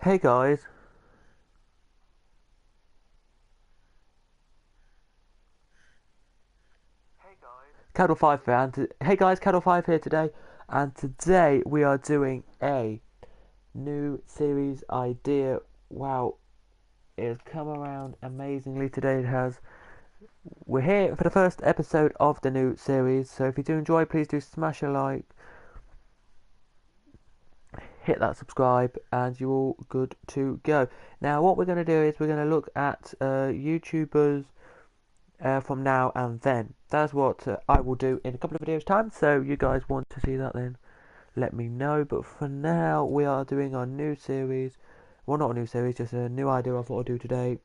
Hey guys, Cadwell5 here, hey guys, Cadwell5 here today, and today we are doing a new series idea. Wow, it has come around amazingly today. It has. We're here for the first episode of the new series, so if you do enjoy, please do smash a like, hit that subscribe, and you're all good to go. Now, what we're going to do is we're going to look at YouTubers from now and then. That's what I will do in a couple of videos time, so you guys want to see that, then let me know. But for now, we are doing our new series. Well, not a new series, just a new idea I thought I'd do today.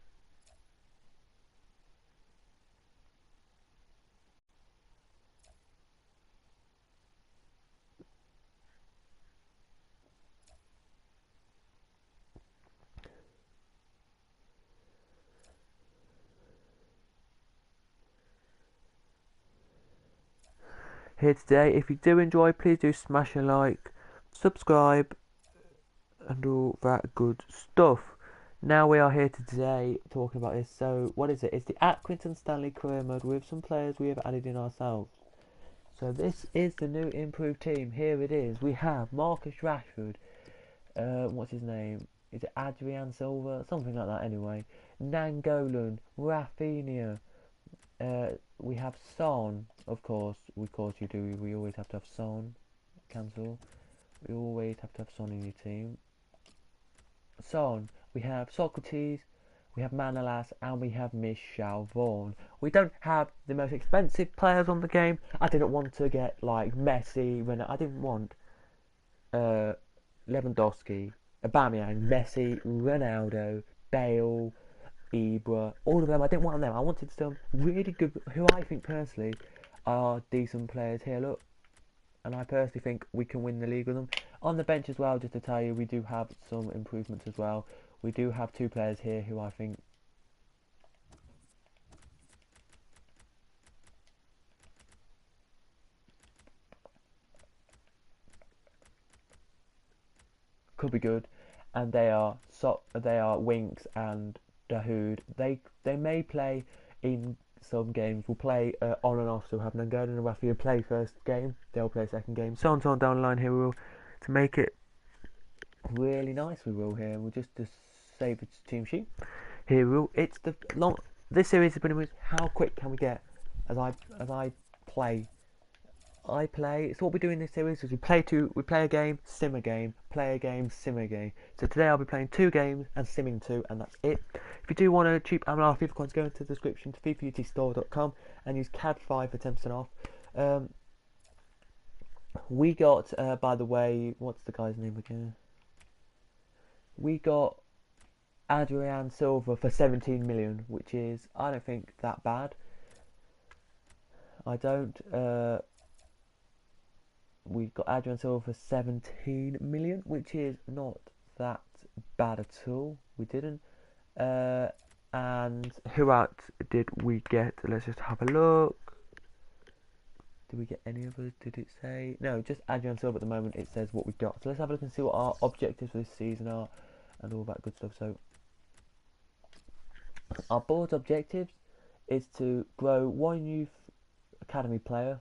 Here today, if you do enjoy, please do smash a like, subscribe, and all that good stuff. Now we are here today talking about this. So what is it? It's the Accrington Stanley career mode with some players we have added in ourselves. So this is the new improved team. Here it is. We have Marcus Rashford. What's his name? Is it Adrian Silva? Something like that anyway. Nangolan, Rafinha. We have Son, of course. Of course you do. We always have to have Son. Cancel. We always have to have Son in your team. Son. We have Socrates. We have Manolas, and we have Michelle Vaughan. We don't have the most expensive players on the game. I didn't want to get like Messi. I didn't want Lewandowski, Aubameyang, Messi, Ronaldo, Bale, Ibra, all of them. I didn't want them. I wanted some really good, who I think personally are decent players here. Look, and I personally think we can win the league with them. On the bench as well, just to tell you, we do have some improvements as well. We do have two players here who I think could be good, and they are Winks and Dahoud. They may play in some games. We'll play on and off. So we'll have Nangolan and Rafinha play first game. They'll play second game. So on down the line here. We will, to make it really nice. We will here. We'll just save the team sheet. Here we will. It's the long. This series has been. How quick can we get? As I play. It's what we do in this series is we play a game, sim a game, play a game, sim a game. So today I'll be playing 2 games and simming 2, and that's it. If you do want a cheap MLR FIFA coins, go into the description to FIFAUTstore.com and use CAD5 for 10% off. We got, by the way, what's the guy's name again? We got Adrian Silva for 17 million, which is, I don't think, that bad. I don't. We got Adrian Silva for 17 million, which is not that bad at all. We didn't. And who else did we get? Let's just have a look. Did we get any others? Did it say? No, just Adrian Silva at the moment. It says what we got. So let's have a look and see what our objectives for this season are and all that good stuff. So our board objectives is to grow 1 youth academy player,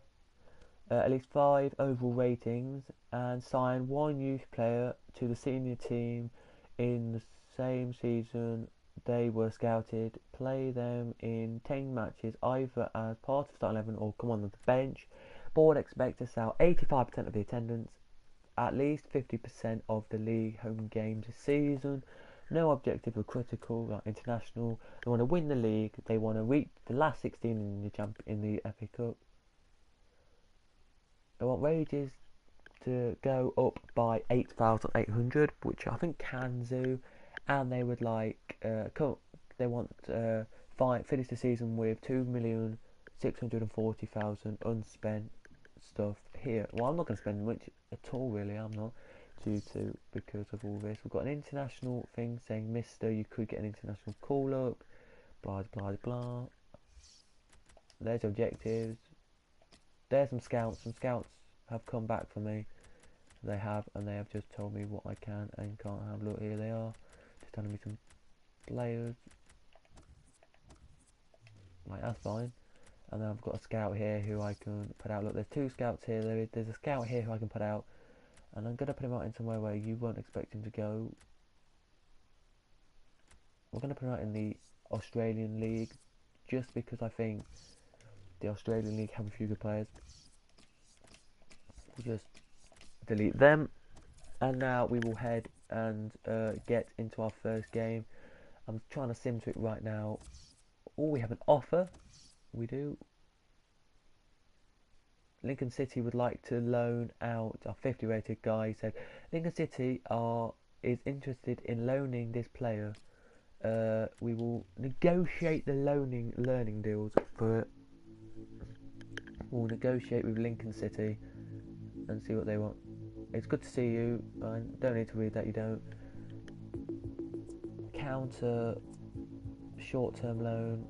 at least 5 overall ratings, and sign 1 youth player to the senior team in the same season they were scouted, play them in 10 matches either as part of start 11 or come on the bench. Board expect to sell 85% of the attendance, at least 50% of the league home games this season. No objective or critical, like international. They want to win the league. They want to reach the last 16 in the FA Cup. They want wages to go up by 8,800, which I think can do, and they would like they want finish the season with 2,640,000 unspent stuff here. Well, I'm not going to spend much at all, really. I'm not, because of all this. We've got an international thing saying, Mister, you could get an international call up. Blah blah blah. There's objectives. There's some scouts. Some scouts have come back for me. They have, and they have just told me what I can and can't have. Look, here they are, just telling me some players. Like, that's fine. And then I've got a scout here who I can put out. Look, there's 2 scouts here. There's a scout here who I can put out, and I'm gonna put him out in somewhere where you won't expect him to go. We're gonna put him out in the Australian League, just because I think the Australian League have a few good players. We'll just delete them, and now we will head and get into our first game. I'm trying to sim to it right now. Oh, we have an offer. We do. Lincoln City would like to loan out our 50 rated guy. He said Lincoln City is interested in loaning this player. We will negotiate the learning deals for it. We'll negotiate with Lincoln City and see what they want. It's good to see you. I don't need to read that, you don't. Counter short-term loan.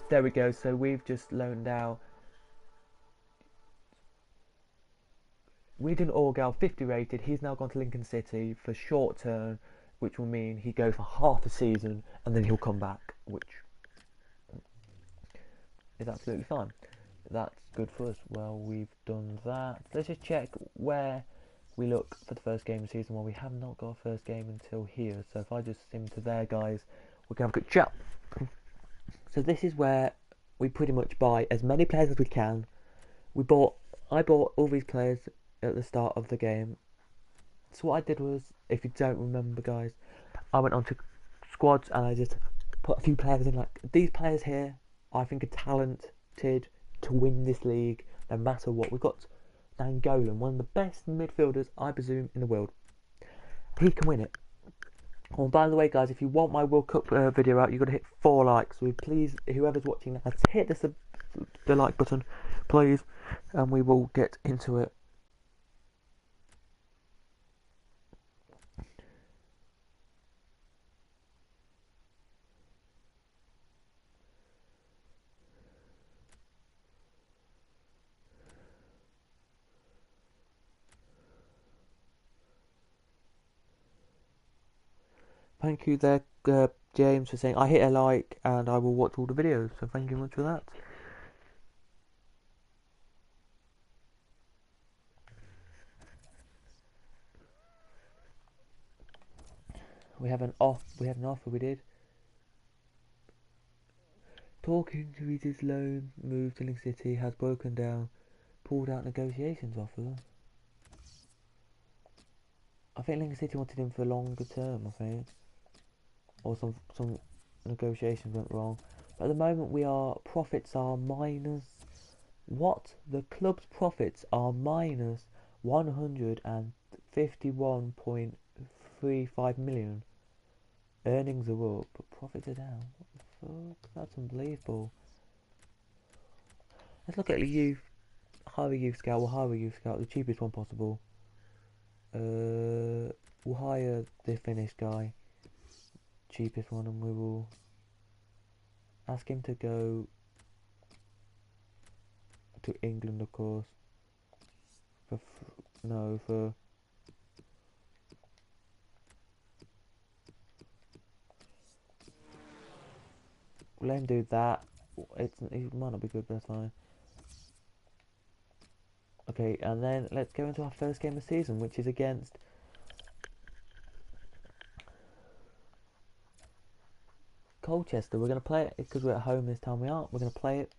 There we go, so we've just loaned out Wigan Orgal 50 rated. He's now gone to Lincoln City for short term, which will mean he goes for half a season and then he'll come back, which is absolutely fine. That's good for us. Well, we've done that. Let's just check where we look for the first game of the season. Well, we have not got a first game until here, so if I just sim to there, guys, we can have a quick chat. So this is where we pretty much buy as many players as we can. I bought all these players at the start of the game. So what I did was, if you don't remember, guys, I went onto squads and I just put a few players in. Like, these players here, I think are talented to win this league no matter what. We've got Nangolan, one of the best midfielders, I presume, in the world. He can win it. Oh, by the way, guys, if you want my World Cup video out, you've got to hit 4 likes. So please, whoever's watching now, hit the like button, please, and we will get into it. Thank you there, James, for saying I hit a like and I will watch all the videos. So thank you much for that. We have an offer. We did. Talking to his loan move to Lincoln City has broken down. Pulled out negotiations offer. I think Lincoln City wanted him for a longer term. I think, or some negotiations went wrong. But at the moment, profits are minus. What? The club's profits are minus 151.35 million. Earnings are up, but profits are down. What the fuck? That's unbelievable. Let's look at the youth. Hire a youth scout. We'll hire a youth scout, the cheapest one possible. We'll hire the Finnish guy, cheapest one, and we will ask him to go to England, of course. Let him do that. It might not be good, but that's fine. Okay, and then let's go into our first game of the season, which is against Colchester. We're going to play it because we're at home this time. We're going to play it.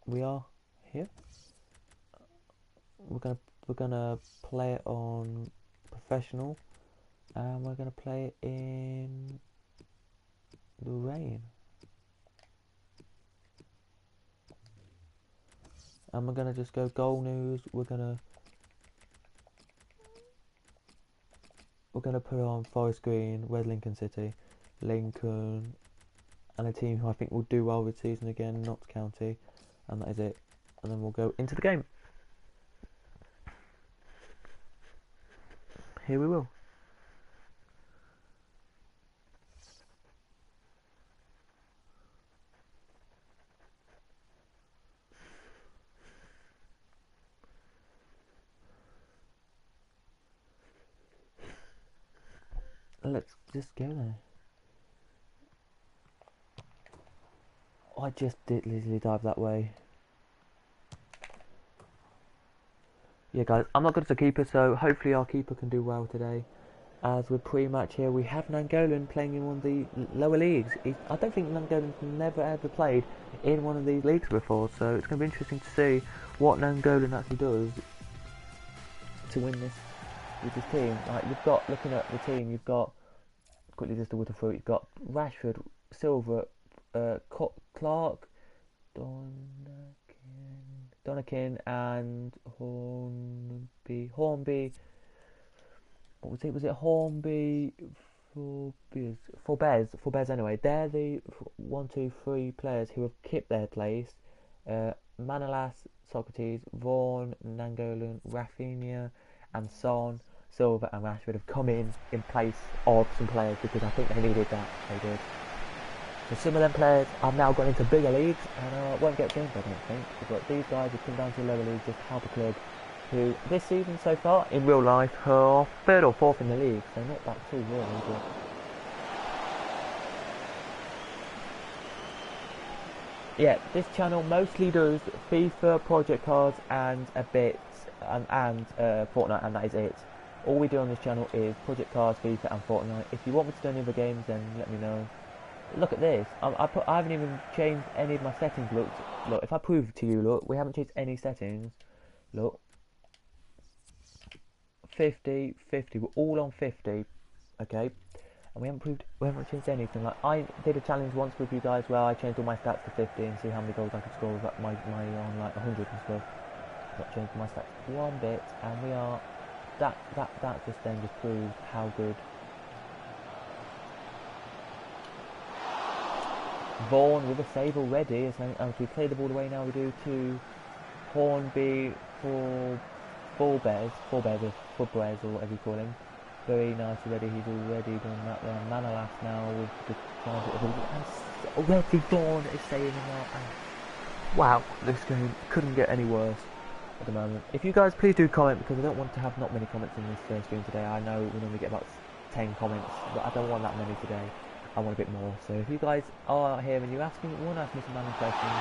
We are here. We're gonna play it on professional, and we're gonna play it in the rain. And we're gonna just go goal news. We're gonna put it on Forest Green, West Lincoln City. Lincoln, and a team who I think will do well this season again, Notts County, and that is it. And then we'll go into the game. Here we will. Let's just go there. I just did literally dive that way. Yeah, guys, I'm not good as a keeper, so hopefully our keeper can do well today. As with pre-match here, we have Nangolan playing in one of the lower leagues. I don't think Nangolan's never ever played in one of these leagues before, so it's going to be interesting to see what Nangolan actually does to win this with his team. Like, you've got, looking at the team, you've got, quickly just to water through, you've got Rashford, Silver, Clark, Donakin and Hornby. What was it? Was it Hornby? Forbes anyway. They're the 1, 2, 3 players who have kept their place. Manolas, Socrates, Vaughan, Nangolan, Rafinha, and Son, Silva, and Rashford have come in place of some players because I think they needed that. They did. So some of them players have now gone into bigger leagues and won't get changed, I don't think. But these guys have come down to lower leagues just to help a club who, this season so far, in real life, are 3rd or 4th in the league. So not that too really, but... yeah, this channel mostly does FIFA, project cards, and a bit, and Fortnite, and that is it. All we do on this channel is project cards, FIFA, and Fortnite. If you want me to do any other games, then let me know. Look at this. I haven't even changed any of my settings. Look, if I prove to you, look, we haven't changed any settings. Look, 50, 50. We're all on 50, okay? And we haven't changed anything. Like, I did a challenge once with you guys where I changed all my stats to 50 and see how many goals I could score with my on like 100 and stuff. Not changed my stats one bit, and we are. That just then just proves how good. Vaughan with a save already, as we play the ball away now, we do to Hornby for Forbes or whatever you call him. Very nice already, he's already done that there. Manolas now with the target of and already Vaughan is saving that. Wow, this game couldn't get any worse at the moment. If you guys please do comment, because I don't want to have not many comments in this stream today. I know we normally get about 10 comments, but I don't want that many today. I want a bit more. So if you guys are here and you want to ask me some random questions,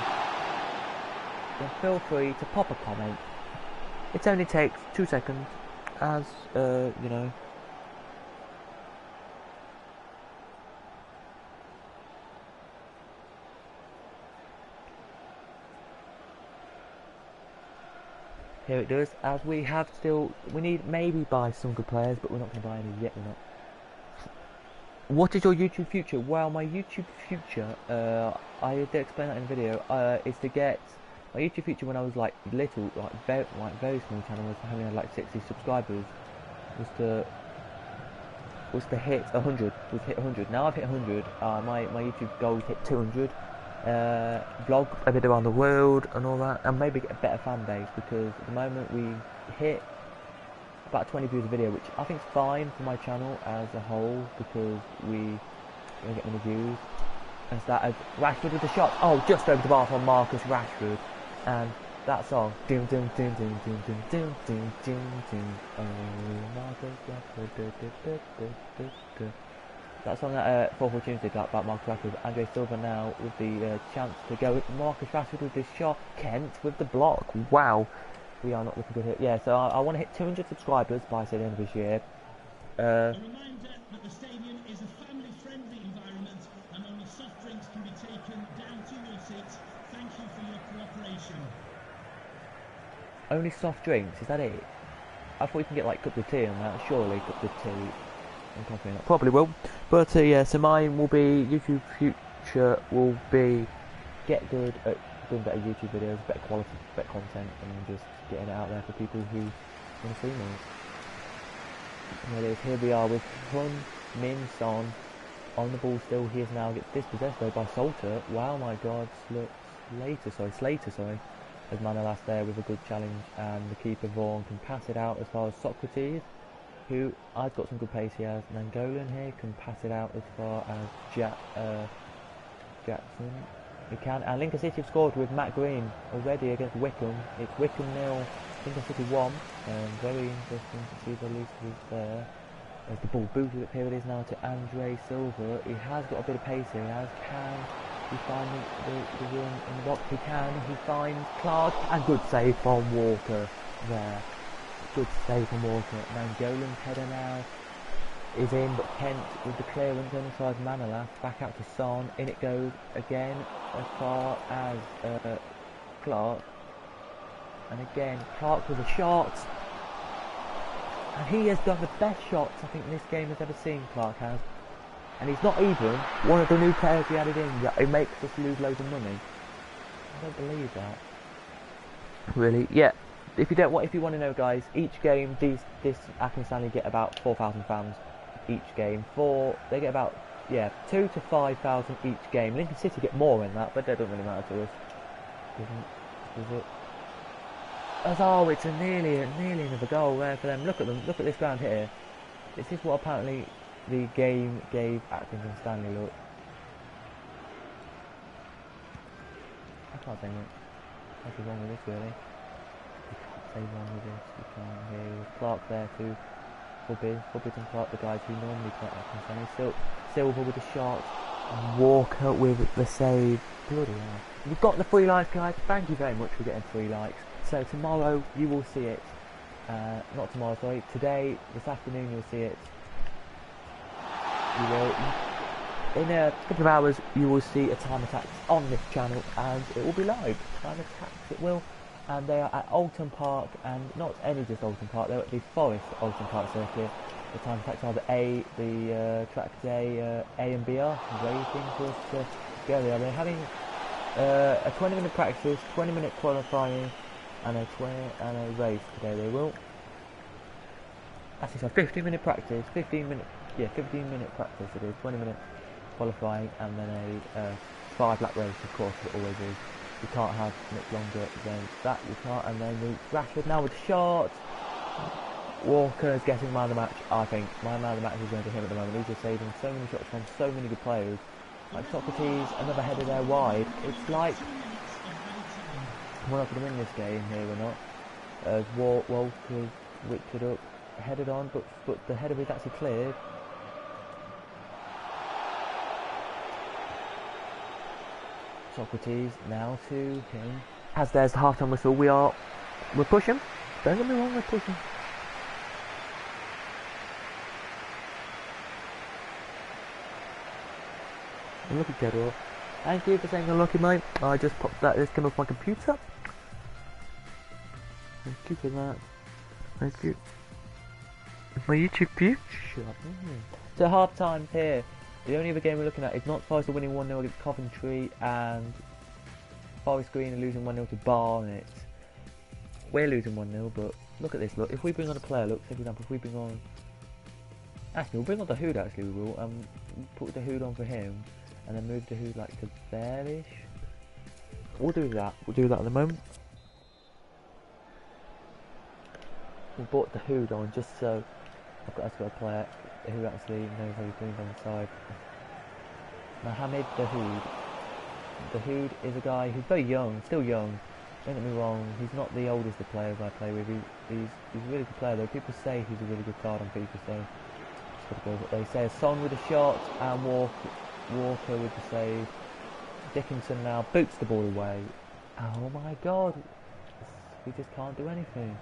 then feel free to pop a comment. It only takes 2 seconds, as you know. Here it does. As we have still, we need maybe buy some good players, but we're not going to buy any yet. We're not. What is your YouTube future? Well, my YouTube future, I did explain that in the video, is to get my YouTube future when I was like little, very small channel, was having like 60 subscribers, was to hit 100, Now I've hit 100, my YouTube goal is hit 200, vlog a bit around the world and all that, and maybe get a better fan base, because at the moment we hit about 20 views a video, which I think is fine for my channel as a whole, because we don't get many views. And so that as Rashford with the shot, just over the bar from Marcus Rashford, and that song, dim dim dim dim dim dim dim dim dim dim, Marcus Rashford. That song that 4 Tunes did about Marcus Rashford. Andre Silva now with the chance to go with Marcus Rashford with this shot. Kent with the block. Wow. We are not looking good here. Yeah, so I want to hit 200 subscribers by the end of this year. A reminder that the stadium is a family-friendly environment and only soft drinks can be taken down to your seats. Thank you for your cooperation. Only soft drinks? Is that it? I thought you can get like cup of tea on that. Surely cup of tea and coffee. And that probably will. But yeah, so mine will be YouTube future will be get good at doing better YouTube videos, better quality, better content, and just getting it out there for people who want to see more. Here we are with Hun Min Son on the ball still. He is now gets dispossessed though by Salter. Wow, my God, Slater, sorry. As Manolas there with a good challenge, and the keeper Vaughan can pass it out as far as Socrates, who has got some good pace. He has Nangolan here, can pass it out as far as Jackson. He can, and Lincoln City have scored with Matt Green already against Wickham. It's Wickham 0, Lincoln City 1. Very interesting to see the Lucifer's there. As the ball booted up here, it is now to Andre Silva. He has got a bit of pace here. Can he find the room in the box? He can. He finds Clark, and good save from Walker there. Good save from Walker. Nangolan's header now is in, but Kent with the clearance on the side of Manolas. Back out to Son. In it goes again as far as Clark. And again, Clark with a shot. And he has done the best shots I think this game has ever seen, Clark has. And he's not even one of the new players we added in. It makes us lose loads of money. I don't believe that. Really? Yeah. If you want to know, guys, each game, this Accrington Stanley get about 4,000 fans each game. They get about 2 to 5,000 each game. Lincoln City get more than that, but that doesn't really matter to us. Does it? Oh, it's nearly another goal there for them. Look at them. Look at this ground here. This is what apparently the game gave Accrington Stanley. Look. I can't say much. What's wrong with this, really? You can't say wrong with this. You can't hear Clark there too. Fubbit and Clark, the guys who normally play Accrington Stanley. Silva with the shot. And Walker with the save. Bloody hell. You've got the 3 likes, guys. Thank you very much for getting 3 likes. So tomorrow you will see it. Not tomorrow, sorry. Today, this afternoon, you'll see it. You will. In a couple of hours, you will see a Time Attacks on this channel, and it will be live. Time Attacks, it will. And they are at Alton Park, and not any just Alton Park. They're at the Forest Alton Park circuit. The Time Attacks are the track day A and B are waiting for us to go there. They're having a 20-minute practice, 20-minute qualifying, and a race today. They will. Actually, so 15-minute practice, 15-minute practice. It is 20-minute qualifying, and then a 5-lap race. Of course, it always is. You can't have much longer than that. You can't. And then Rashford now with the shot. Walker is getting man of the match. I think my man of the match is going to him at the moment. He's just saving so many shots from so many good players. Like Socrates, another header there wide. It's like we're not going to win this game here. We're not. As Walker whipped it up, headed on, but the header is actually cleared. Socrates now to him. As there's the half-time whistle, we're pushing. Don't get me wrong, we're pushing. Unlucky Cadwell. Thank you for saying unlucky, mate. I just popped that. This came off my computer. Thank you for that. Thank you. My YouTube view. Shut up. So half time here. The only other game we're looking at is not Forest are winning 1-0 against Coventry, and Forest Green are losing 1-0 to Barnet. We're losing 1-0, but look at this. Look, if we bring on a player, look, say for example, if we bring on. Actually, we'll bring on the Hood. Actually, we will. Put the Hood on for him, and then move the Hood like to there-ish. We'll do that. We'll do that at the moment. We brought the Hood on just so I've got a player who actually knows how he's doing on the side. Mohamed Dahoud. Dahoud is a guy who's very young, still young. Don't get me wrong, he's not the oldest of players I play with. He's a really good player though. People say he's a really good card on FIFA, so just gotta go with what they say. Son with a shot and Walker with the save. Dickinson now boots the ball away. Oh my god, we just can't do anything.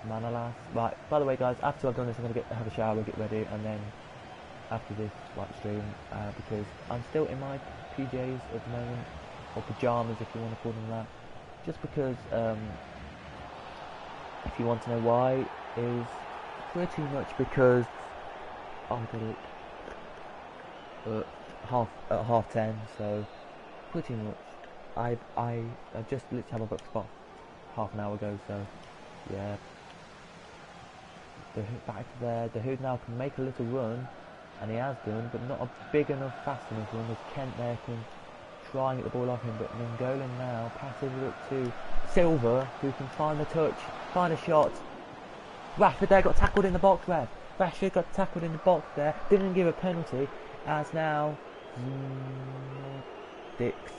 Manolas. Right, by the way guys, after I've done this I'm going to have a shower, get ready, and then after this live stream, because I'm still in my PJs at the moment, or pyjamas if you want to call them that, just because, if you want to know why, is pretty much because I did it at half 10, so pretty much I just literally had my book spot half an hour ago, so yeah. Back to there. The Hood now can make a little run. and he has done, but not a big enough, fast enough run as Kent there can try and get the ball off him. But Nangolan now passes it up to Silver, who can find the touch, find a shot. Rashford there got tackled in the box, Rashford got tackled in the box there, didn't give a penalty, as now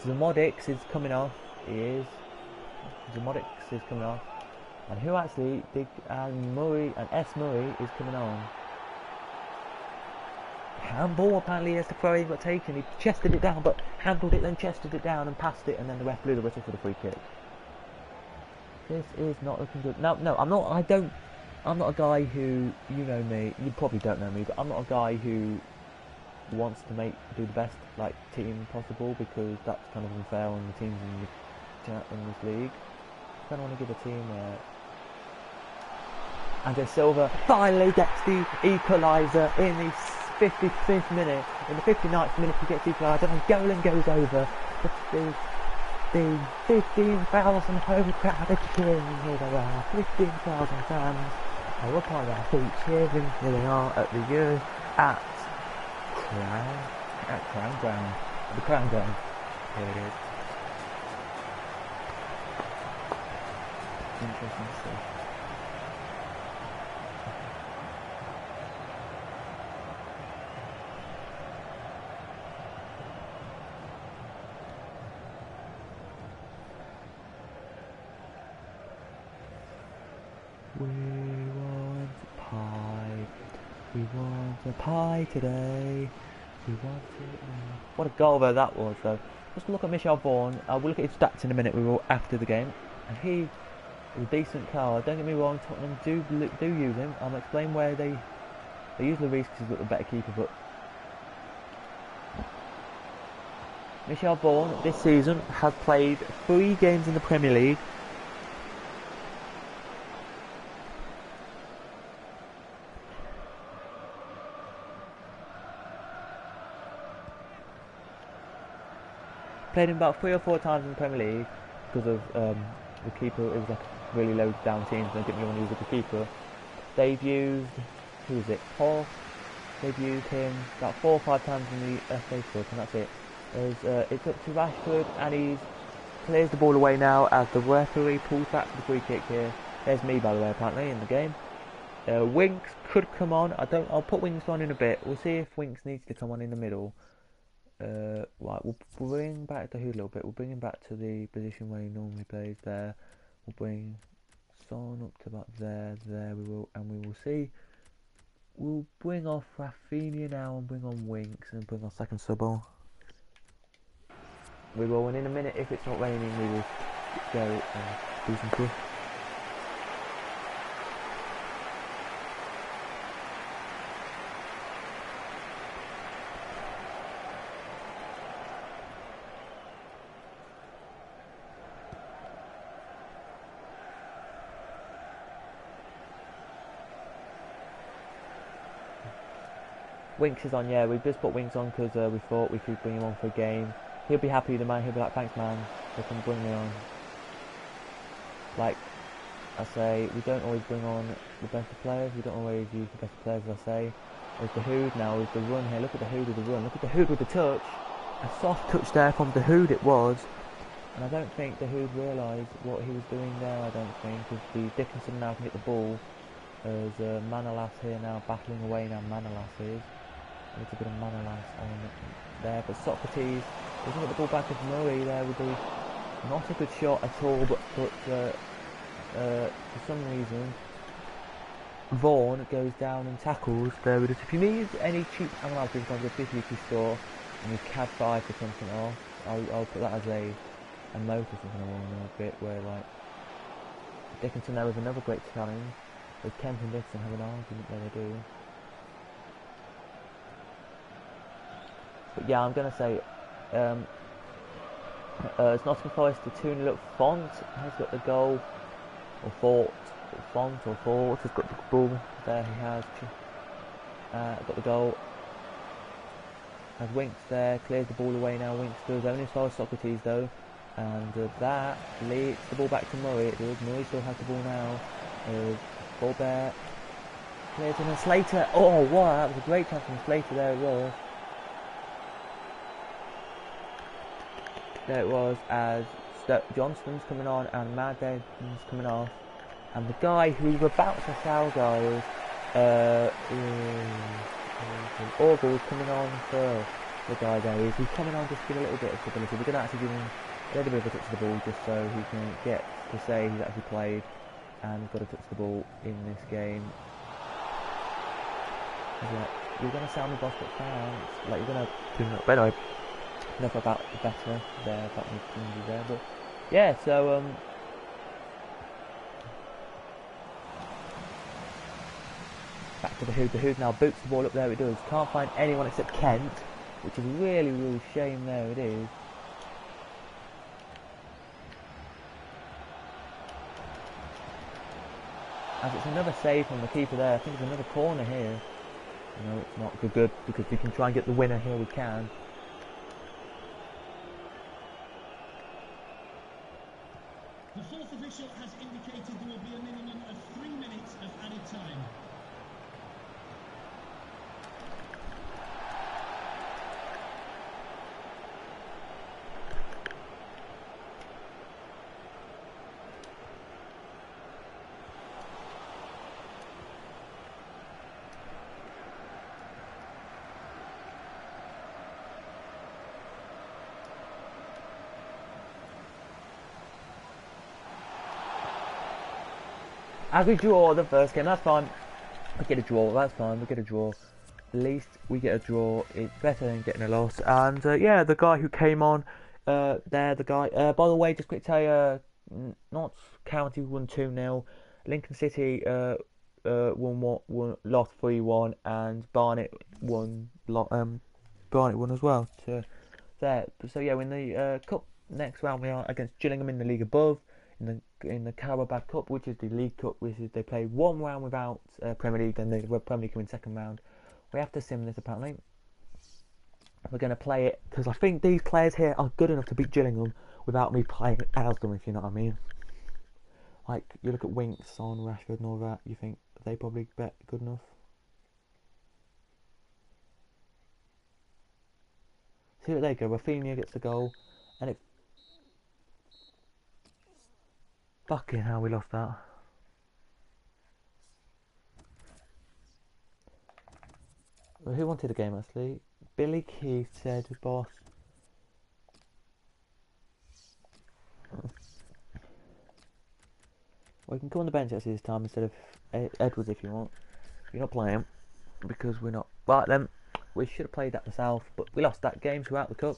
Zamodix is coming off. Zamodix is coming off. And who actually did, and Murray, and S. Murray is coming on. Handball apparently as the throw got taken. He chested it down, but handled it, then chested it down and passed it, and then the ref blew the whistle for the free kick. This is not looking good. No, I'm not a guy who, you know me, you probably don't know me, but I'm not a guy who wants to do the best team possible, because that's kind of unfair on the teams in this league. I don't want to give a team where Andre Silva finally gets the equaliser in the 55th minute. In the 59th minute he gets the equaliser, and Golan goes over. The 15,000 home crowd are cheering. Here they are, 15,000 fans are up on their feet cheering. Here they are at the Crown Ground. The Crown Ground. Here it is. Interesting stuff. We want pie. We want a pie today. We want it. What a goal though that was though. Just look at Michel Vaughan. We'll look at his stats in a minute. We will after the game, and he is a decent card. Don't get me wrong. Tottenham do use him. I'll explain where they use Lloris because he's got the better keeper. But Michel Vaughan this season has played 3 games in the Premier League. Played him about 3 or 4 times in the Premier League because of the keeper. It was a really low down team, so they didn't really want to use a good keeper. They've used, who is it, Paul? They've used him about 4 or 5 times in the FA Cup, and that's it. It's up to Rashford, and he clears the ball away now as the referee pulls back for the free kick here. There's me, by the way, apparently in the game. Winks could come on. I'll put Winks on in a bit. We'll see if Winks needs to come on in the middle. Right, we'll bring back the Hood a little bit. We'll bring him back to the position where he normally plays there. We'll bring Son up to about there. We will see. We'll bring off Rafinha now and bring on Winks and bring our second sub on. We will, and in a minute, if it's not raining, we will go and do some stuff. Winks is on, yeah, we've just put Winks on because we thought we could bring him on for a game. He'll be happy, the man, he'll be like, thanks man, they can bring me on. Like I say, we don't always bring on the best of players, we don't always use the best of players, as I say. There's the Hood now, with the run here, look at the Hood with the run, look at the Hood with the touch. A soft touch there from the Hood it was. And I don't think the Hood realised what he was doing there, I don't think, because the Dickinson now can get the ball. There's Manolas here now, battling away now, Manolas is. A little bit of Manolas on there, but Socrates doesn't get the ball back as Murray there with the not a good shot at all, but for some reason Vaughan goes down and tackles there with it. If you need any cheap analysis on the 50 store and you CAD 5 for something off, I'll put that as a note or something along a bit where like Dickinson there with another great challenge. With Kent and Dixon have an argument there they do. But yeah, I'm going to say it's Nottingham Forest, the 2-0 up. Font has got the goal, or Font has got the ball. There he has got the goal. Has Winks there, clears the ball away now. Winks does, only as far as Socrates though. And that leads the ball back to Murray. It does. Murray still has the ball now. Ball there. Clears in and Slater. Oh, wow, that was a great chance from Slater. There it was. There it was as Johnston's coming on and Madden's coming off. And the guy who was about to foul guys, Orgle's coming on for the guy there. He's coming on just to give a little bit of stability. We're going to actually give him a little bit of a touch of the ball just so he can get to say he's actually played and got to touch the ball in this game. Like, you're going to sound the boss but fans. Like, you're going to do that. But anyway, enough about the better there, about the there. But yeah, so back to the Hood. The Hood now boots the ball up. There it does. Can't find anyone except Kent, which is a really, really shame. There it is. As it's another save from the keeper there. I think it's another corner here. No, it's not good because we can try and get the winner here. We can. The fourth official has indicated there will be a minimum of 3 minutes of added time. As we draw the first game, that's fine. We get a draw, that's fine, we get a draw. At least we get a draw, it's better than getting a loss. And yeah, the guy who came on there, the guy, by the way, just quick to tell you, Notts County won 2-0, Lincoln City lost 3-1, and Barnet won as well. There. So yeah, in the cup next round we are against Gillingham in the league above. In the Carabao Cup, which is the League Cup, which is they play one round without Premier League, and the Premier League come in second round. We have to sim this apparently. We're going to play it because I think these players here are good enough to beat Gillingham without me playing as them, if you know what I mean. Like you look at Winks, Son, Rashford, and all that, you think they probably bet good enough. See, there you go. Rafinha gets the goal, and it. Fucking hell, we lost that. Well, who wanted the game actually? Billy Keith said, boss. Well, you can come on the bench actually this time instead of Edwards if you want. You're not playing because we're not. Right then, we should have played that myself, but we lost that game throughout the cup,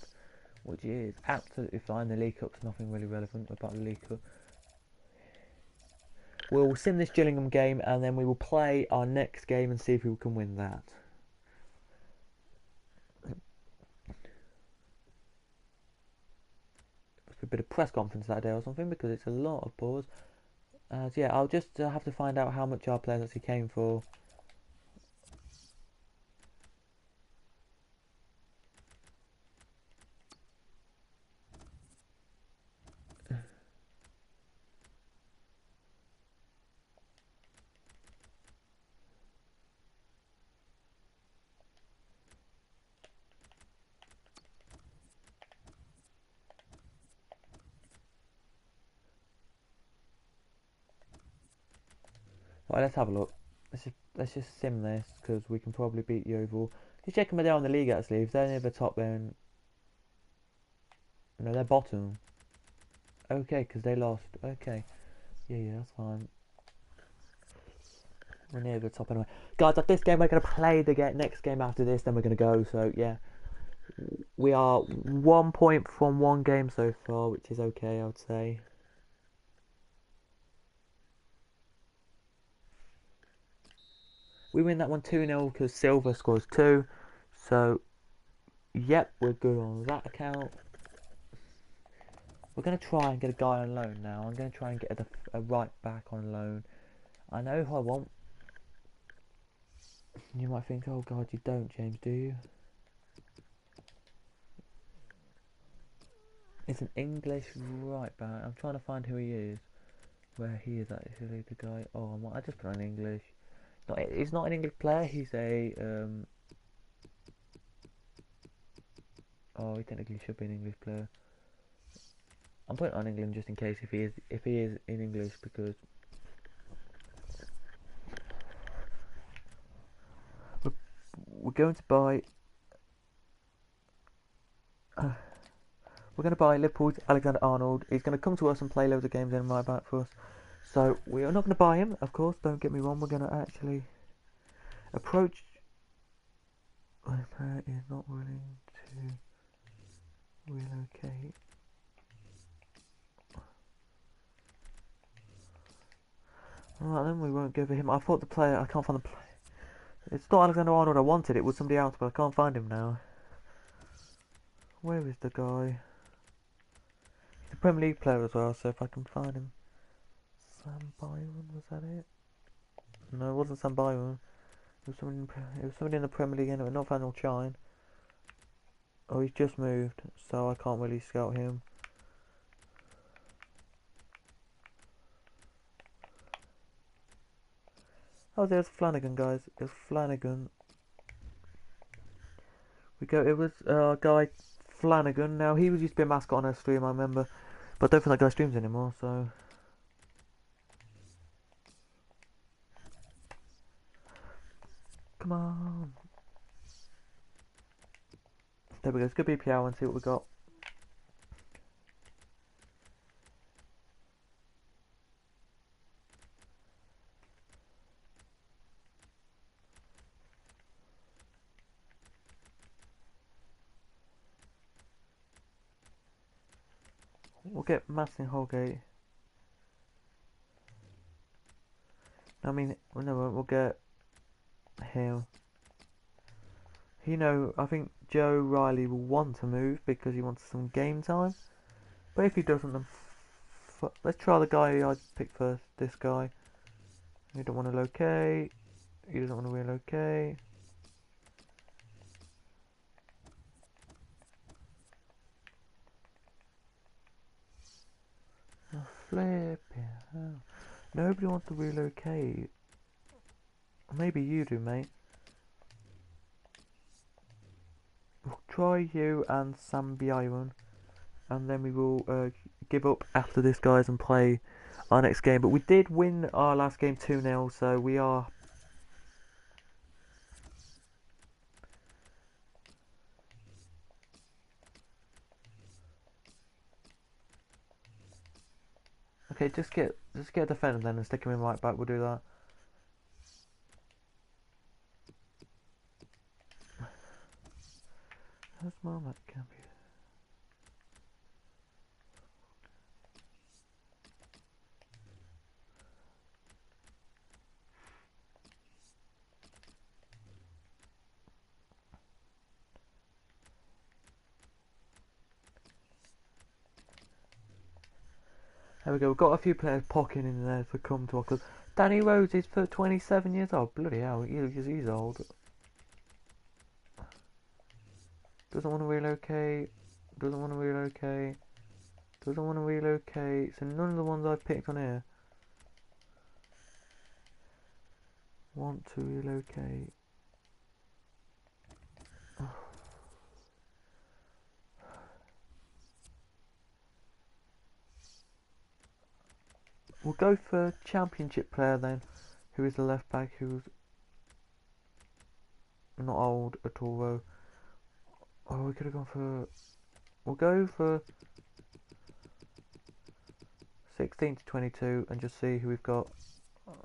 which is absolutely fine. The League Cup's nothing really relevant about the League Cup. We'll sim this Gillingham game and then we will play our next game and see if we can win that. A bit of press conference that day or something because it's a lot of pause. So yeah, I'll just have to find out how much our players actually came for. Right, let's have a look. Let's just sim this because we can probably beat Yeovil. Just checking where they are in the league actually. If they're near the top, then no, they're bottom. Okay, because they lost. Okay, yeah, that's fine. We're near the top anyway, guys. At this game, we're gonna play the next game after this. Then we're gonna go. So yeah, we are 1 point from one game so far, which is okay, I would say. We win that one 2-0 because Silver scores 2. So, yep, we're good on that account. We're going to try and get a guy on loan now. I'm going to try and get a right back on loan. I know who I want. You might think, oh God, you don't, James, do you? It's an English right back. I'm trying to find who he is. Where he is actually, the guy. Oh, I just put on English. He's not an English player. He's a oh, he technically should be an English player. I'm putting on England just in case if he is in English, because we're going to buy we're going to buy Liverpool's Alexander Arnold. He's going to come to us and play loads of games in right back for us. So we are not going to buy him, of course. Don't get me wrong. We're going to actually approach. Lampard is not willing to relocate. Alright then, we won't go for him. I thought the player. I can't find the player. It's not Alexander Arnold I wanted. It was somebody else, but I can't find him now. Where is the guy? He's a Premier League player as well, so if I can find him. Sam Byron, was that it? No, it wasn't Sam Byron. It was somebody in the Premier League anyway, not Daniel Chine. Oh, he's just moved, so I can't really scout him. Oh, there's Flanagan, guys. It's Flanagan. It was guy Flanagan. Now, he used to be a mascot on our stream, I remember. But I don't think that guy streams anymore, so... Come on. There we go. Let's go BPL and see what we got. We'll get Masson Holgate. I mean, no, we'll get him. I think Joe Riley will want to move because he wants some game time. But if he doesn't, then let's try the guy I picked first. This guy. He don't want to locate. He doesn't want to relocate. Oh, flip it. Oh. Nobody wants to relocate. Maybe you do, mate. We'll try you and Sam Byron, and then we will give up after this, guys, and play our next game. But we did win our last game 2-0, so we are... Okay, just get a defender then and stick him in right back. We'll do that. How's Marmot can be? There we go. We've got a few players pocketing in there to come to us. Danny Rose is for 27 years old. Bloody hell, he's old. Doesn't want to relocate. Doesn't want to relocate. Doesn't want to relocate. So none of the ones I've picked on here want to relocate. We'll go for championship player then, who is the left back, who's not old at all though. Oh, we could have gone for... We'll go for 16 to 22 and just see who we've got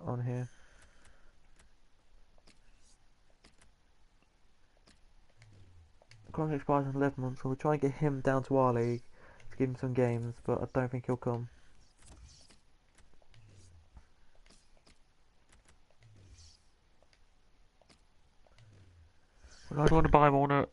on here. Contract expires in 11 months, so we'll try and get him down to our league to give him some games, but I don't think he'll come. I don't want to buy him on it.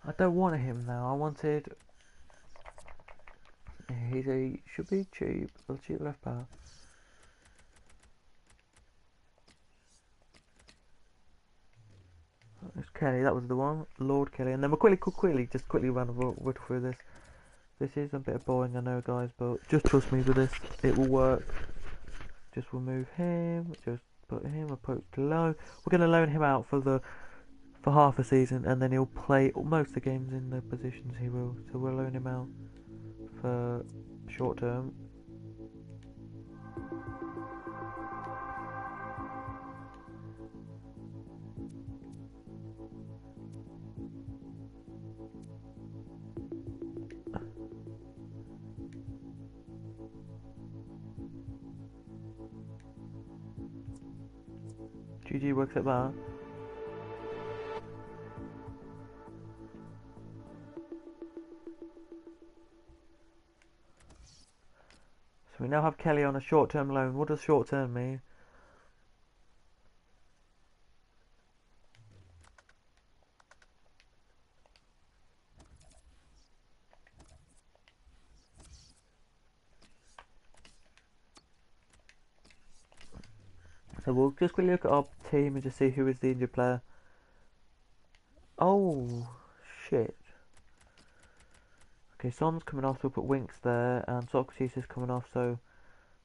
I don't want him now. I wanted. Should be cheap. A cheap left back. It's Kelly. That was the one. Lord Kelly. And then we'll quickly run through this. This is a bit boring, I know, guys, but just trust me with this. It will work. Just remove him. Just put him approach to loan. We're going to loan him out for half a season, and then he'll play most of the games in the positions he will. So we'll loan him out for short term. GG works at that. So we now have Kelly on a short-term loan. What does short-term mean? So we'll just quickly look at our team and just see who is the injured player. Oh, shit. Okay, Son's coming off, so we'll put Winks there, and Socrates is coming off, so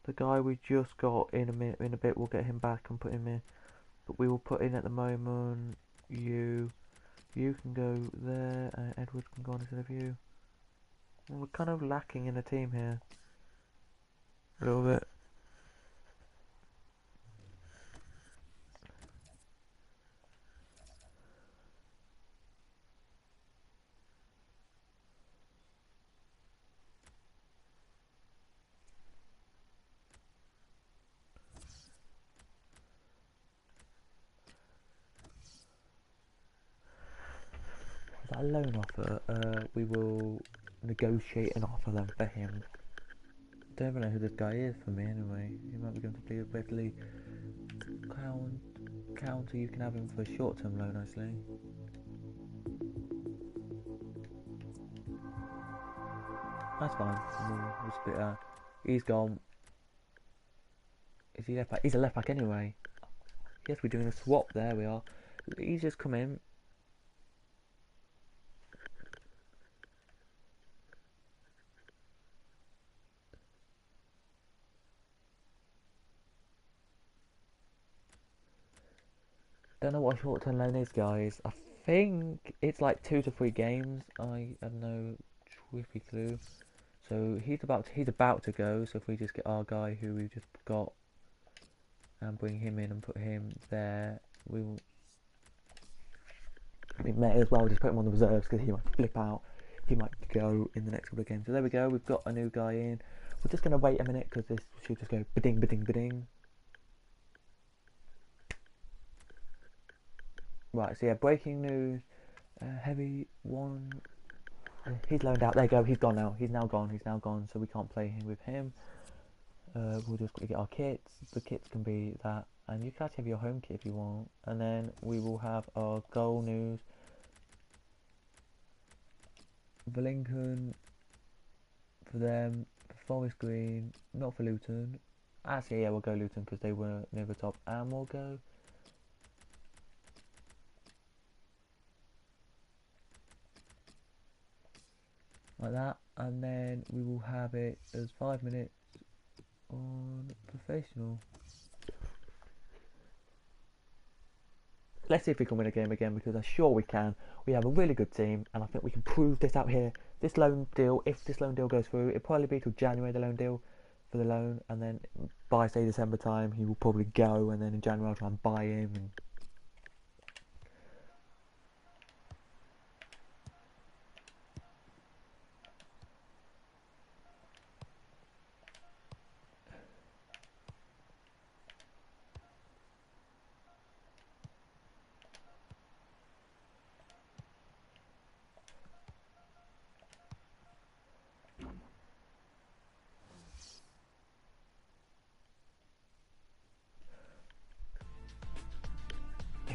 the guy we just got in a bit, we'll get him back and put him in. But we will put in at the moment, you can go there, and Edwards can go on instead of you. Well, we're kind of lacking in a team here. A little bit. Is that a loan offer? We will negotiate an offer then for him. Don't even know who this guy is for me anyway. He might be going to be a Ridley counter. You can have him for a short-term loan actually. That's fine. We'll split that. He's gone. Is he left back? He's a left back anyway. Yes, we're doing a swap. There we are. He's just come in. Don't know what a short-term loan is, guys. I think it's like 2 to 3 games. I have no trippy clue. So he's about to go. So if we just get our guy who we just got and bring him in and put him there, we may as well just put him on the reserves because he might flip out. He might go in the next couple of games. So there we go. We've got a new guy in. We're just going to wait a minute because this should just go ba-ding, ba-ding, ba-ding. Right, so yeah, breaking news. Heavy one. He's loaned out. There you go. He's gone now. He's now gone. So we can't play him with him. We'll just quickly get our kits. The kits can be that. And you can actually have your home kit if you want. And then we will have our goal news. Lincoln for them. Forest Green. Not for Luton. Actually, yeah, we'll go Luton because they were near the top. And we'll go... like that, and then we will have it as 5 minutes on professional. Let's see if we can win a game again because I'm sure we can. We have a really good team and I think we can prove this out here. This loan deal, if this loan deal goes through, it'll probably be till January the loan deal for the loan, and then by say December time he will probably go, and then in January I'll try and buy him and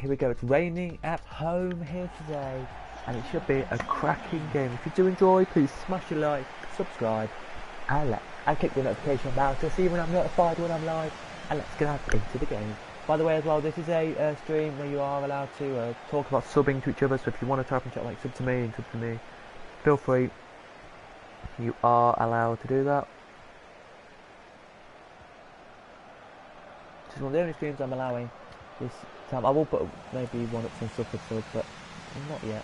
here we go. It's raining at home here today. and it should be a cracking game. If you do enjoy, please smash a like, subscribe, and click the notification bell to see when I'm notified when I'm live. And let's get out into the game. By the way, as well, this is a stream where you are allowed to talk about subbing to each other. So if you want to type in chat like sub to me and sub to me, feel free. You are allowed to do that. This is one of the only streams I'm allowing this time. I will put maybe one up some sub for sub, but not yet.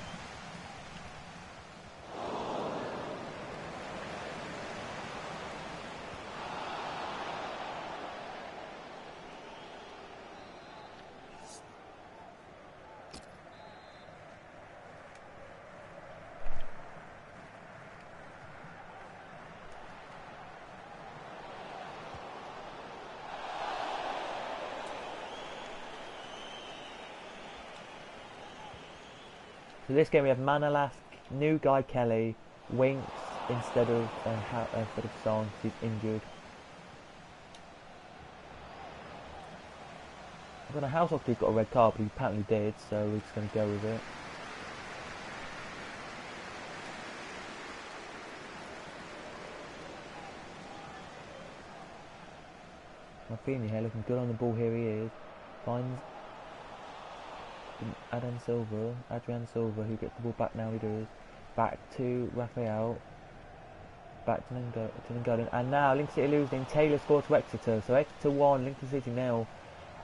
So this game we have Manalas, new guy Kelly, Winks instead of Song. He's injured. I don't know how often he's got a red card, but he apparently did, so we're just going to go with it. Rafinha here looking good on the ball. Here he is. Finds Adrian Silva, who gets the ball back now. He does. Back to Raphael. Back to Lingard. And now Lincoln City losing. Taylor scored to Exeter. So Exeter 1, Lincoln City 0.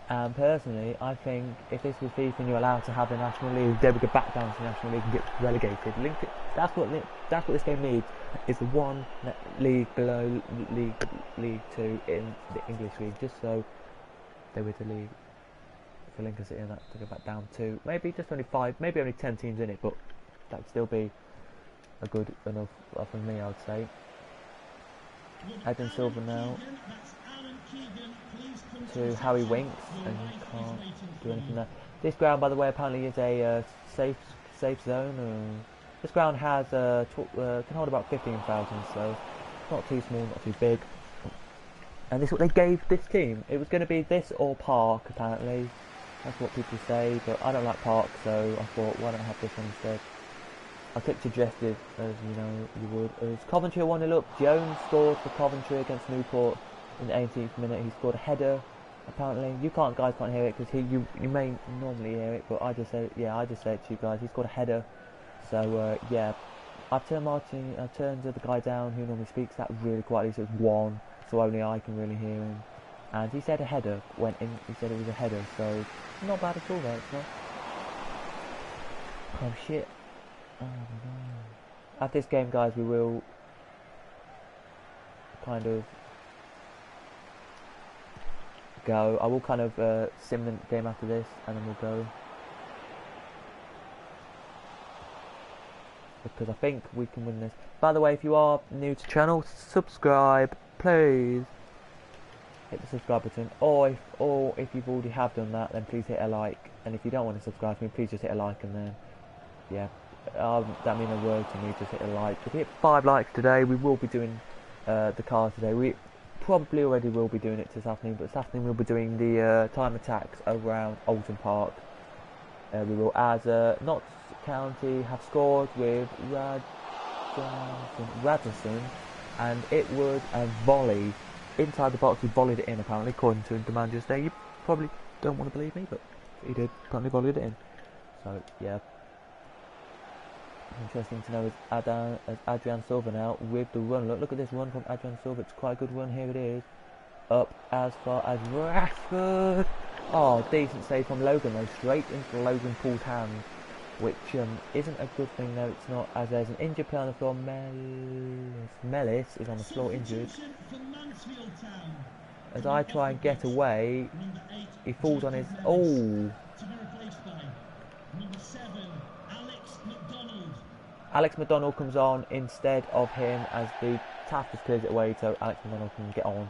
And personally, I think if this was FIFA and you're allowed to have the National League, they would go back down to the National League and get relegated. That's what this game needs. Is the one league below League 2 in the English League, just so they were the league for Lincoln City and that to go back down to maybe just only 5, maybe only 10 teams in it, but that'd still be a good enough for me, I would say. Adam Silver now to Harry Winks, and he can't do anything there. This ground, by the way, apparently is a safe zone. This ground has can hold about 15,000, so not too small, not too big. And this is what they gave this team. It was going to be this or Park, apparently. That's what people say, but I don't like Park, so I thought, why don't I have this one instead? I clicked suggested, as you know you would. As Coventry 1-0 up, Jones scored for Coventry against Newport in the 18th minute. He scored a header. Apparently, guys can't hear it because you may normally hear it, but I just say it to you guys. He scored a header. So yeah, I've turned the guy down who normally speaks that really quietly, so it's 1, so only I can really hear him. And he said a header went in. He said it was a header, so not bad at all. Though it's not. Oh shit. Oh no. At this game, guys, we will kind of go. I will kind of sim the game after this, and then we'll go. Because I think we can win this. By the way, if you are new to the channel, subscribe, please. Hit the subscribe button, or if you've already have done that, then please hit a like. And if you don't want to subscribe to me, please just hit a like, and then yeah. That means a word to me, just hit a like. If we hit 5 likes today, we will be doing the car today. We probably already will be doing it this afternoon, but this afternoon we'll be doing the time attacks around Oldham Park. We will, as Notts County have scored with Radisson, and it was a volley inside the box. He volleyed it in, apparently, according to the man just there. You probably don't want to believe me, but he did. Apparently volleyed it in. So yeah. Interesting to know is Adrian Silva now with the run. Look at this run from Adrian Silva. It's quite a good run. Here it is. Up as far as Rashford. Oh, decent save from Logan though. Straight into Logan Paul's hand. Which isn't a good thing though. It's not, as there's an injured player on the floor. Mellis is on the floor injured. As I try and get away, he falls on his... Oh! Alex McDonald comes on instead of him as the Taft just clears it away, so Alex McDonald can get on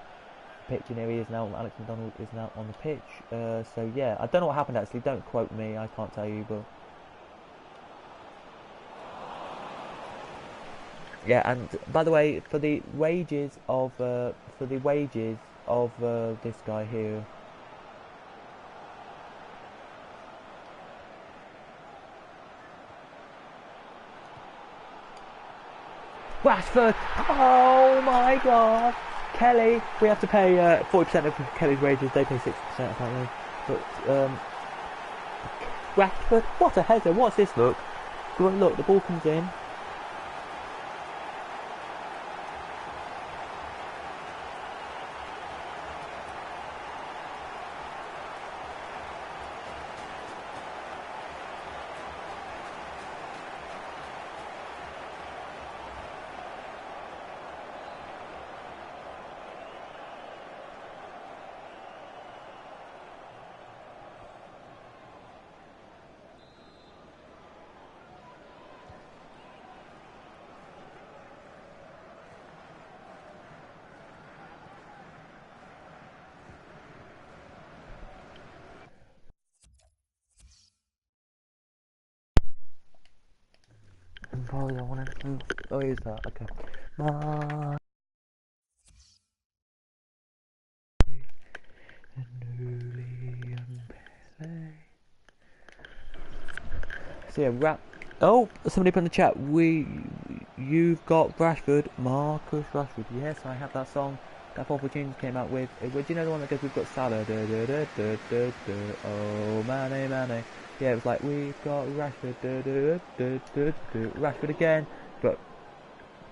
the pitch, and here he is now. Alex McDonald is now on the pitch. So yeah, I don't know what happened actually. Don't quote me, I can't tell you, but yeah. And by the way, for the wages of this guy here. Rashford! Oh my god! Kelly! We have to pay 40% of Kelly's wages, they pay 60% apparently. But, Rashford, what a header, what's this look? Look, the ball comes in. Probably I want to. Oh, is that okay? My So yeah, rap. Oh, somebody put in the chat. You've got Rashford, Marcus Rashford. Yes, I have that song that Pop Tunes came out with. Do you know the one that goes? We've got Salah. Oh, Mane, Mane. Yeah, it was like we've got Rashford. Rashford again, but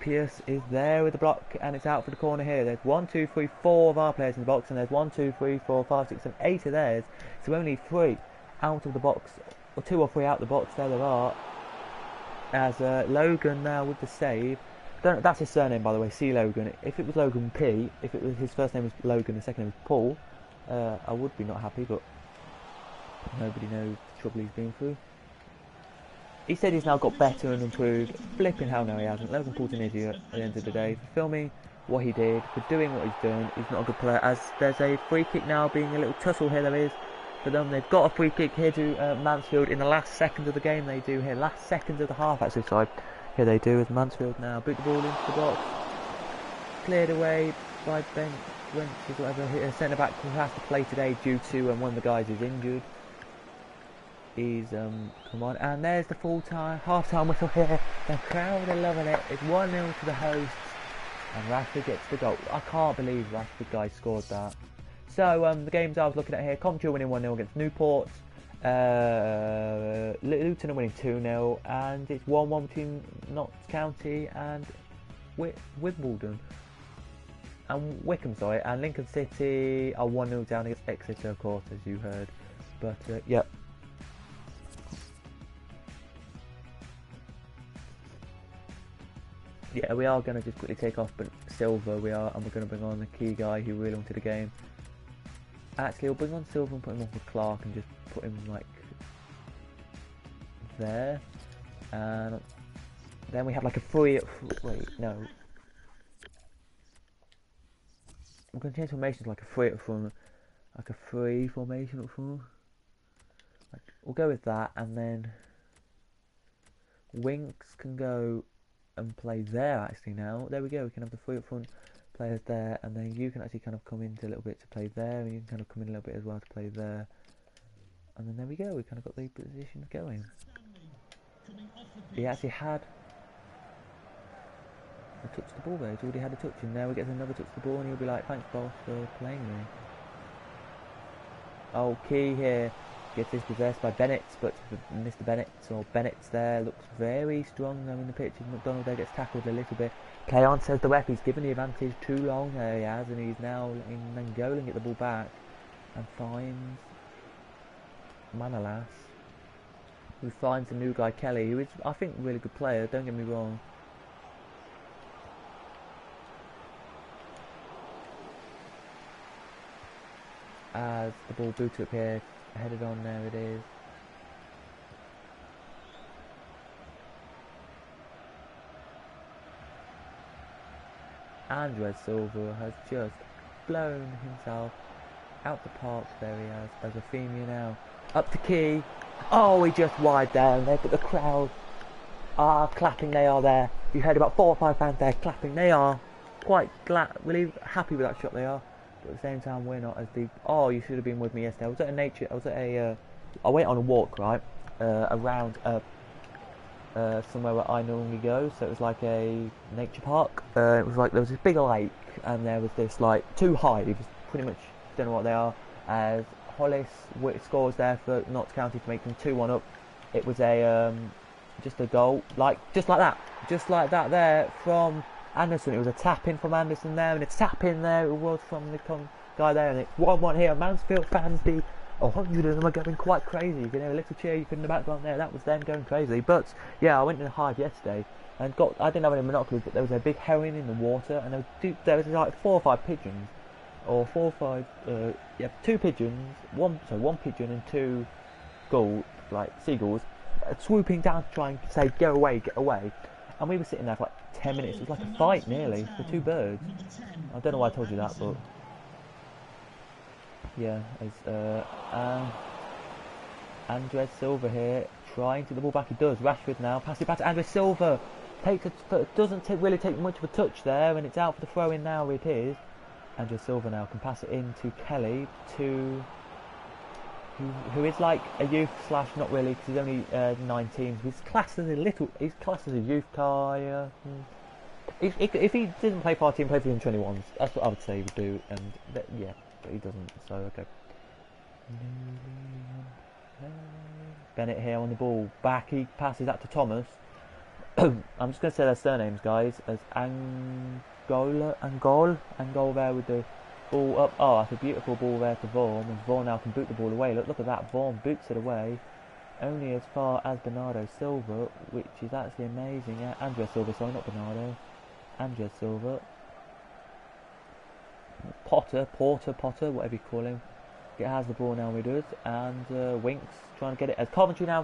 Pierce is there with the block, and it's out for the corner here. There's 1, 2, 3, 4 of our players in the box, and there's 1, 2, 3, 4, 5, 6, 7, 8 of theirs. So only 3 out of the box, or 2 or 3 out the box. There are. As Logan now with the save. That's his surname, by the way. C. Logan. If it was Logan P, if it was his first name was Logan, his second name was Paul, I would be not happy. But nobody knows the trouble he's been through. He said he's now got better and improved. Flipping hell no he hasn't. Logan Paul's an idiot at the end of the day. For filming what he did, for doing what he's done, he's not a good player. As there's a free kick now being a little tussle here there is. For them, they've got a free kick here to Mansfield in the last second of the game. They do here, last second of the half actually. Sorry, here they do as Mansfield now boot the ball into the box, cleared away by Ben Wentz or whatever. Centre back who has to play today due to one of the guys is injured. He's come on, and there's the full time half time whistle here. The crowd are loving it. It's 1-0 to the hosts, and Rashford gets the goal. I can't believe Rashford guy scored that. So the games I was looking at here: Coventry winning 1-0 against Newport, Luton are winning 2-0, and it's 1-1 between Notts County and Wimbledon and Wickham, sorry, and Lincoln City are 1-0 down against Exeter, of course, as you heard. But yeah. Yeah, we are going to just quickly take off, but Silver we are, and we're going to bring on the key guy who really wanted the game. Actually, we'll bring on Silver and put him on with Clark and just put him like there. And then we have like a free. Wait, no. We're going to change formations like a free up front, like a free formation up front. Like, we'll go with that, and then Winks can go and play there actually now. There we go, we can have the free up front players there, and then you can actually kind of come into a little bit to play there, and you can kind of come in a little bit as well to play there. And then there we go, we kind of got the positions going. He actually had a touch the ball there, he's already had a touch, and now he gets another touch the ball, and he'll be like, thanks boss for playing me. Oh, Key here gets dispossessed by Bennett, but Mr. Bennett's there looks very strong there in the pitch. McDonald there gets tackled a little bit. Play on, says the ref. He's given the advantage too long. There he has, and he's now letting Nangolan get the ball back and finds Manolas, who finds the new guy Kelly, who is, I think, a really good player. Don't get me wrong. As the ball booted up here, headed on, there it is. Andres Silva has just blown himself out the park. There he has, as Rafinha now. Up to Key. Oh, he just wide down there, but the crowd are clapping. They are there. You heard about 4 or 5 fans there clapping. They are quite glad, really happy with that shot. They are. But at the same time, we're not as deep. Oh, you should have been with me yesterday. I was at a nature. I went on a walk, right, around somewhere where I normally go. So it was like a nature park. It was like there was this big lake, and there was this like two hives. Pretty much don't know what they are. As Hollis scores there for Notts County to make them 2-1 up. It was a just a goal, just like that there from Anderson. It was a tap in from Anderson there, and a tap in there it was from the guy there, and it's 1-1 here. Mansfield fans, the 100 of them are going quite crazy. You can hear a little cheer you can in the background there. That was them going crazy. But yeah, I went to the hive yesterday and I didn't have any binoculars, but there was a big heron in the water, and there was like 4 or 5 pigeons, or 4 or 5 2 pigeons, one pigeon and 2 seagulls, swooping down to try and say get away, and we were sitting there for like 10 minutes. It was like a fight nearly for 2 birds. I don't know why I told you that, but yeah, it's Andres Silva here trying to the ball back. He does. Rashford now pass it back to Andres Silva. Doesn't really take much of a touch there, and it's out for the throw in now. It is. Andres Silva now can pass it in to Kelly, who is like a youth slash not really, because he's only 19. He's classed as a youth guy. If he didn't play for our team, play for the 21s, that's what I would say he would do. And yeah, but he doesn't. So okay. Bennett here on the ball. Back, he passes that to Thomas. I'm just going to say their surnames, guys. As Angol there with the ball up. Oh, that's a beautiful ball there to Vaughan. And Vaughan now can boot the ball away. Look at that. Vaughan boots it away. Only as far as Bernardo Silva, which is actually amazing. Yeah, Andres Silva, sorry, not Bernardo. Andres Silva. Potter, whatever you call him. It has the ball now, he does, and Winks trying to get it as Coventry now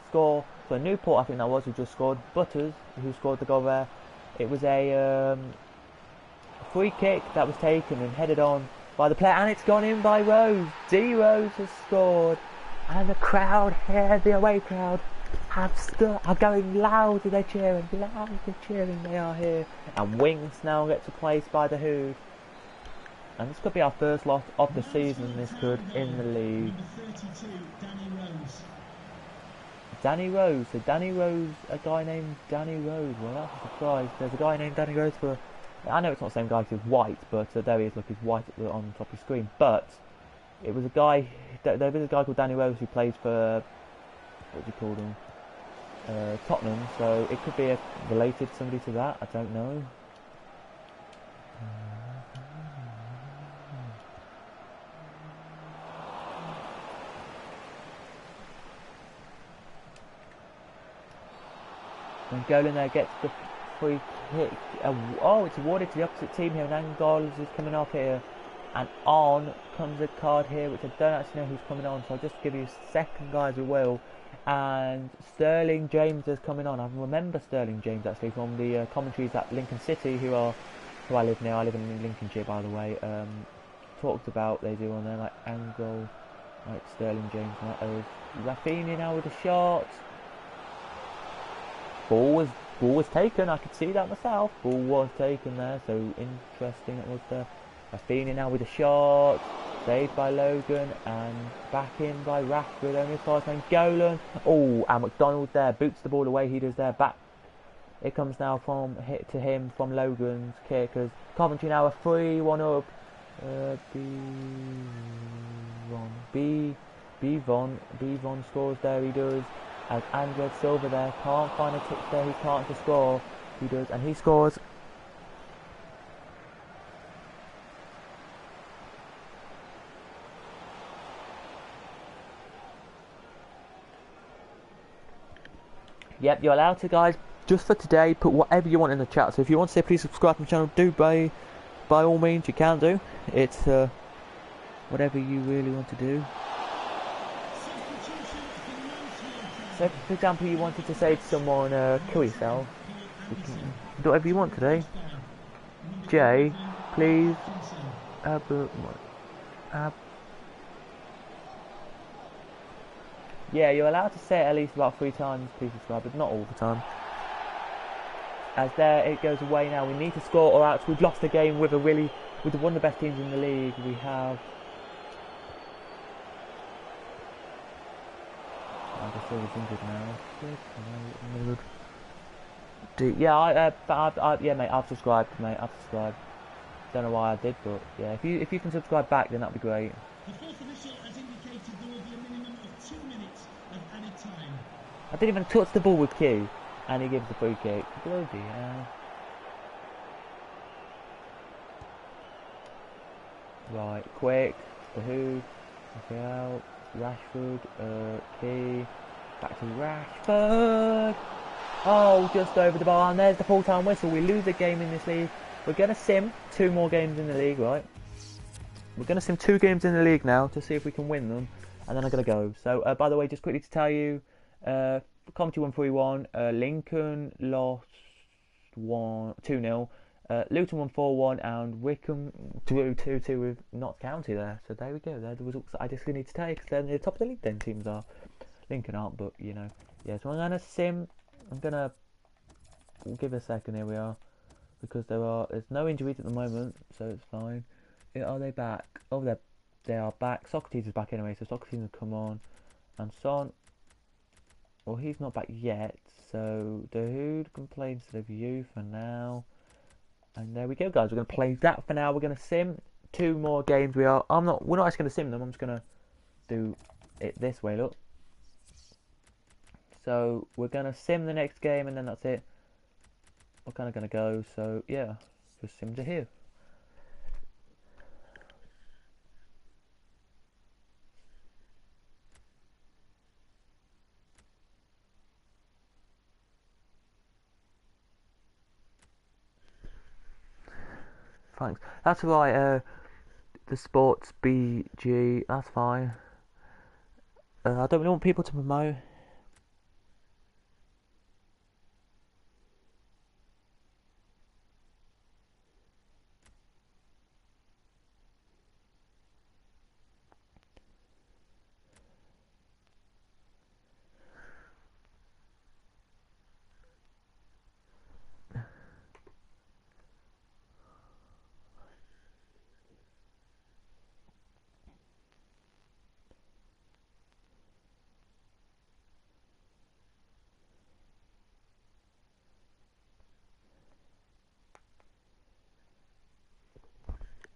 score. So Newport, I think that was, who just scored. Butters, who scored the goal there. It was a free kick that was taken and headed on by the player, and it's gone in by Rose. D Rose has scored, and the crowd here, the away crowd, are going loud as they're cheering, they are here. And Winks now gets a place by the Hood. And this could be our first loss of the season, this could, in the league. Danny Rose. So Danny Rose, a guy named Danny Rose. Well, that's a surprise. There's a guy named Danny Rose for... I know it's not the same guy, because he's white, but there he is, look, he's white on top of the screen. But it was a guy... There is a guy called Danny Rose who plays for... What do you call him? Tottenham. So it could be related to somebody to that. I don't know. And Golan there gets the free kick. It's awarded to the opposite team here. And Angols is coming off here. And on comes a card here, which I don't actually know who's coming on. So I'll just give you a second, guys, we will. And Sterling James is coming on. I remember Sterling James, actually, from the commentaries at Lincoln City, who I live near. I live in Lincolnshire, by the way. Talked about, they do on there, like Angol, like Sterling James. And Rafinha now with a shot. Ball was taken. I could see that myself. Ball was taken there. So interesting. It was there. Rafinha now with a shot. Saved by Logan and back in by Rashford. Only as far as Golan. Oh, and McDonald there boots the ball away. He does there. Back. It comes now from hit to him from Logan's kick as Coventry now a 3-1 up. B Von scores there. He does. As Andres Silva there can't find a touch there, he can't to score. He does, and he scores. Yep, you're allowed to, guys, just for today, put whatever you want in the chat. So if you want to say please subscribe to my channel, do by all means, you can do. It's whatever you really want to do. So, for example, you wanted to say to someone, kill yourself. You can do whatever you want today. Jay, please. Yeah, you're allowed to say it at least about 3 times, please subscribe, but not all the time. As there it goes away now. We need to score, or else we've lost the game with one of the best teams in the league. We have. the Silver's injured now. Yeah, mate, I've subscribed, mate. I've subscribed. Don't know why I did, but yeah, if you can subscribe back, then that'd be great. The fourth official has indicated there will be a minimum of 2 minutes of added time. I didn't even touch the ball with Q, and he gives the free kick. Bloody hell. Right, quick, the who, Rafael, Rashford, Key, back to Rashford. Oh, just over the bar, and there's the full-time whistle. We lose a game in this league. We're going to sim 2 more games in the league, right? We're going to sim 2 games in the league now to see if we can win them, and then I'm going to go. So, by the way, just quickly to tell you, Comedy 131, Lincoln lost 2-0. Luton won 4-1 and Wickham drew 2-2 with Notts County there. So there we go. They're the results that I just need to take because they're near the top of the league. Then teams are. Lincoln aren't, but you know. Yeah, so I'm gonna sim. We'll give it a second. Here we are, because there's no injuries at the moment, so it's fine. Are they back? Oh, they are back. Socrates is back anyway, so Socrates will come on, and Son. Well, he's not back yet, so Dahoud can play instead of you for now. And there we go, guys. We're going to play that for now. We're going to sim 2 more games. We're not actually going to sim them. I'm just going to do it this way, look. So we're going to sim the next game, and then that's it. We're kind of going to go. So yeah, just sim to here. Thanks. That's right. The sports BG. That's fine. I don't really want people to promote.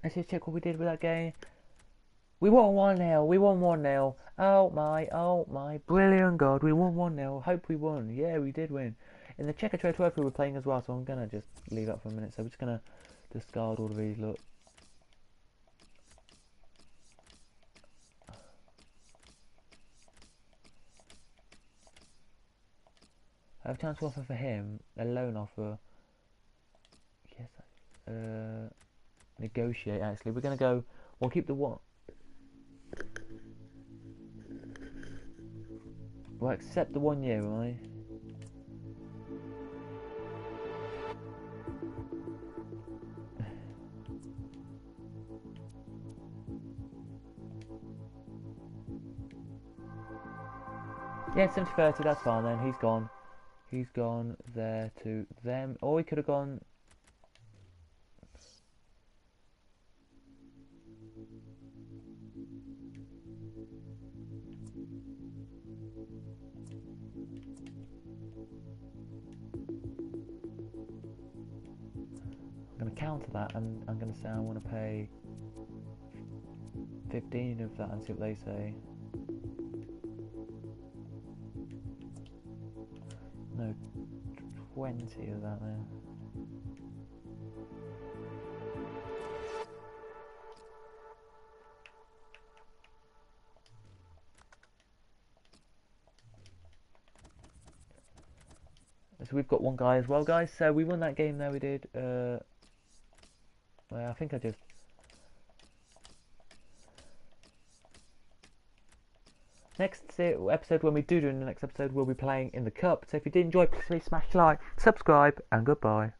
Let's just check what we did with that game. We won 1-0. We won 1-0. Oh my, brilliant God. We won 1-0. Hope we won. Yeah, we did win. In the Checker Trade Trophy we were playing as well, so I'm going to just leave that for a minute. So we're just going to discard all of these, look. I have a chance to offer for him a loan offer. Yes, negotiate actually. We're going to go, we'll keep the one. We'll accept the 1 year, right? Yeah, 70-30, that's fine then. He's gone. He's gone there to them. Or he could have gone. I'm going to counter that, and I'm going to say I want to pay 15 of that and see what they say. No, 20 of that then. So we've got one guy as well, guys. So we won that game there, we did. Well, I think I just... Next episode, when we do in the next episode, we'll be playing in the Cup. So if you did enjoy, please smash like, subscribe, and goodbye.